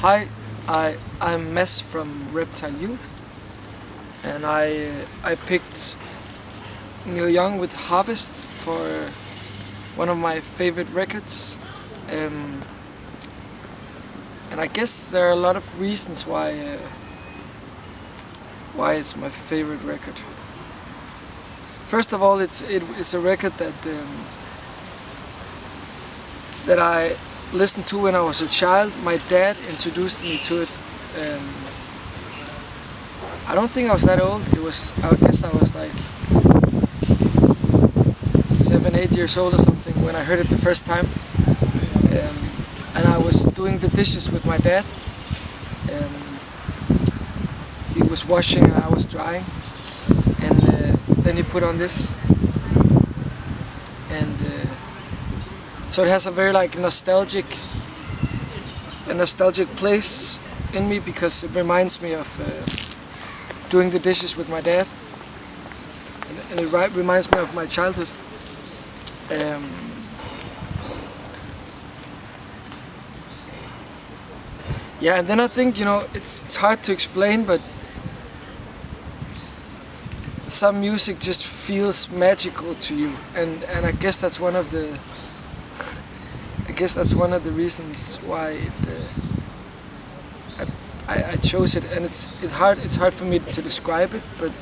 Hi, I'm Mess from Reptile Youth, and I picked Neil Young with Harvest for one of my favorite records, and I guess there are a lot of reasons why it's my favorite record. First of all, it's a record that I listened to when I was a child. My dad introduced me to it. I don't think I was that old. I guess I was like 7, 8 years old or something when I heard it the first time. And I was doing the dishes with my dad. He was washing and I was drying. And then he put on this. And so it has a very like nostalgic place in me because it reminds me of doing the dishes with my dad, and it reminds me of my childhood. Yeah, and then I think it's hard to explain, but some music just feels magical to you, and I guess that's one of the reasons why I chose it, and it's hard for me to describe it, but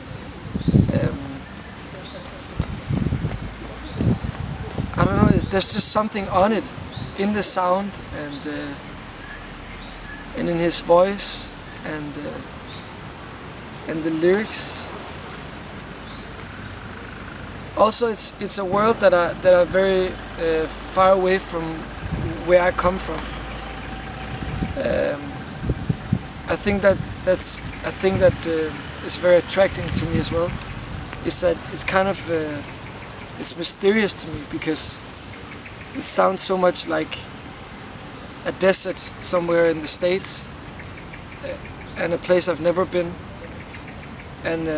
I don't know. There's just something on it, in the sound and in his voice and the lyrics. Also, it's a world that are very far away from where I come from. I think that's a thing that is very attracting to me as well. Is that it's kind of it's mysterious to me because it sounds so much like a desert somewhere in the States, and a place I've never been, and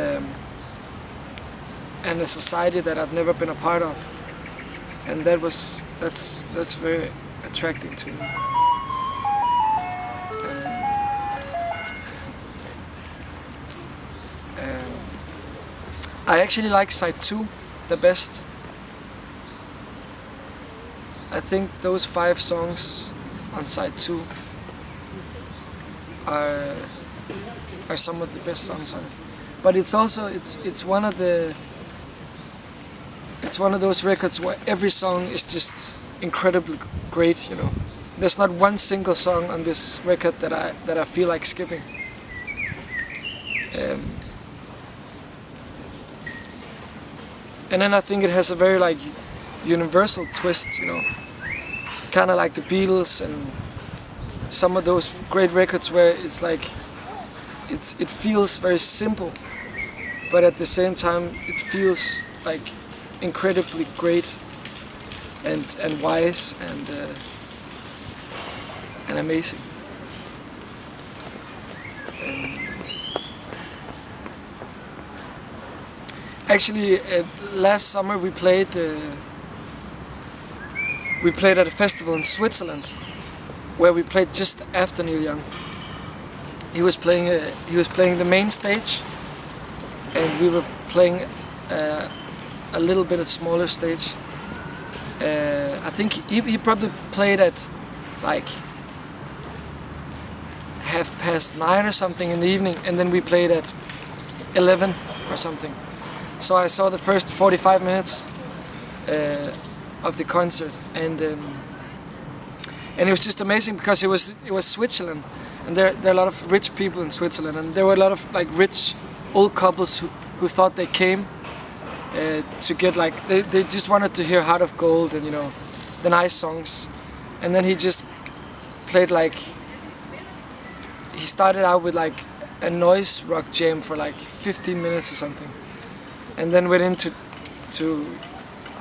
a society that I've never been a part of, and that's very attracting to me. I actually like side 2 the best. I think those 5 songs on side 2 are some of the best songs on it. But it's also it's one of those records where every song is just incredibly great. There's not one single song on this record that I feel like skipping. And then I think it has a very like universal twist, kind of like the Beatles and some of those great records where it's like it feels very simple, but at the same time it feels like incredibly great and wise and amazing. Actually, last summer we played at a festival in Switzerland, where we played just after Neil Young. He was playing the main stage, and we were playing a little bit at smaller stage. I think he probably played at like 9:30 or something in the evening, and then we played at 11 or something. So I saw the first 45 minutes of the concert, and it was just amazing because it was Switzerland, and there are a lot of rich people in Switzerland, and there were a lot of like rich old couples who thought they came to get like they just wanted to hear Heart of Gold and the nice songs, and then he just played like he started out with like a noise rock jam for like 15 minutes or something, and then went into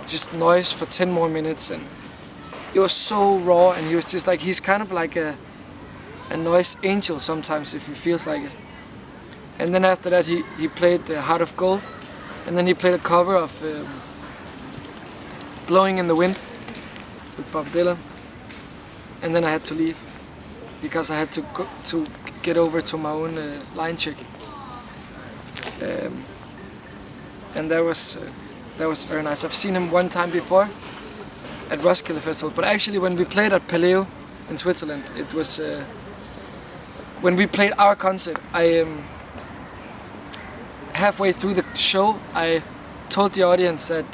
just noise for 10 more minutes, and it was so raw, and he was just like, he's kind of like a noise angel sometimes if he feels like it. And then after that he played Heart of Gold, and then he played a cover of Blowing in the Wind with Bob Dylan, and then I had to leave. because I had to get over to my own line check, and that was very nice. I've seen him one time before at Roskilde Festival, but actually when we played at Paleo in Switzerland, it was when we played our concert. Halfway through the show, I told the audience that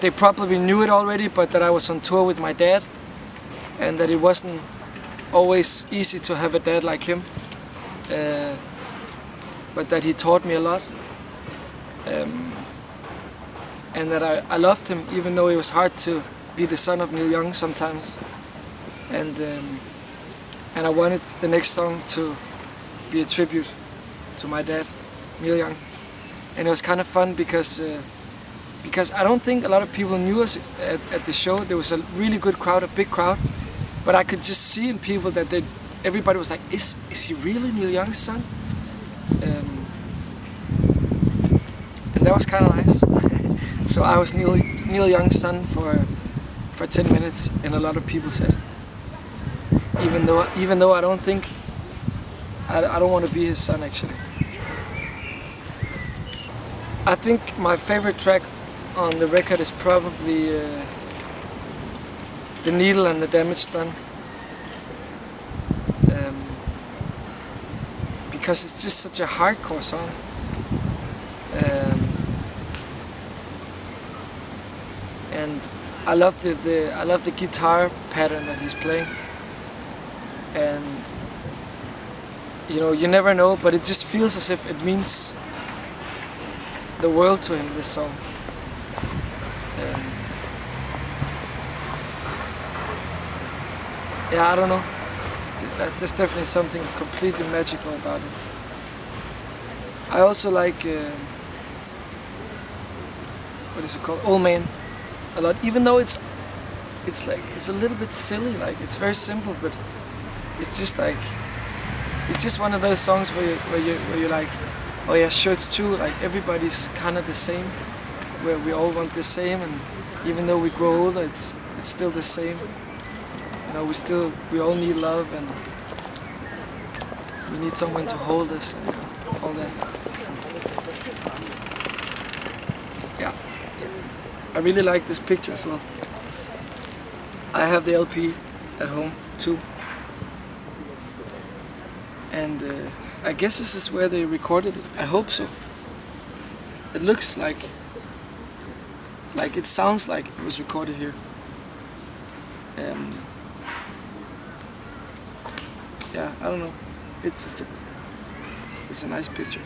they probably knew it already, but that I was on tour with my dad, and that it wasn't always easy to have a dad like him, but that he taught me a lot, and that I loved him even though it was hard to be the son of Neil Young sometimes, and I wanted the next song to be a tribute to my dad, Neil Young, and it was kind of fun because I don't think a lot of people knew us at the show. There was a really good crowd, a big crowd, but I could just see in people that everybody was like, is he really Neil Young's son? And that was kind of nice. So I was Neil Young's son for 10 minutes in a lot of people's head. Even though I don't think I don't want to be his son actually. I think my favorite track on the record is probably The Needle and the Damage Done, because it's just such a hardcore song, and I love the guitar pattern that he's playing, and you never know, but it just feels as if it means the world to him, this song. Yeah, I don't know. There's definitely something completely magical about it. I also like what is it called, Old Man, a lot. Even though it's a little bit silly, like it's very simple, but it's just one of those songs where you're like, oh yeah, sure, it's true. Like everybody's kind of the same, where we all want the same, and even though we grow older, it's still the same. We all need love, and we need someone to hold us, and all that. Yeah, I really like this picture as well. I have the LP at home too, and I guess this is where they recorded it. I hope so. It looks like it sounds like it was recorded here. Yeah, I don't know. It's a nice picture.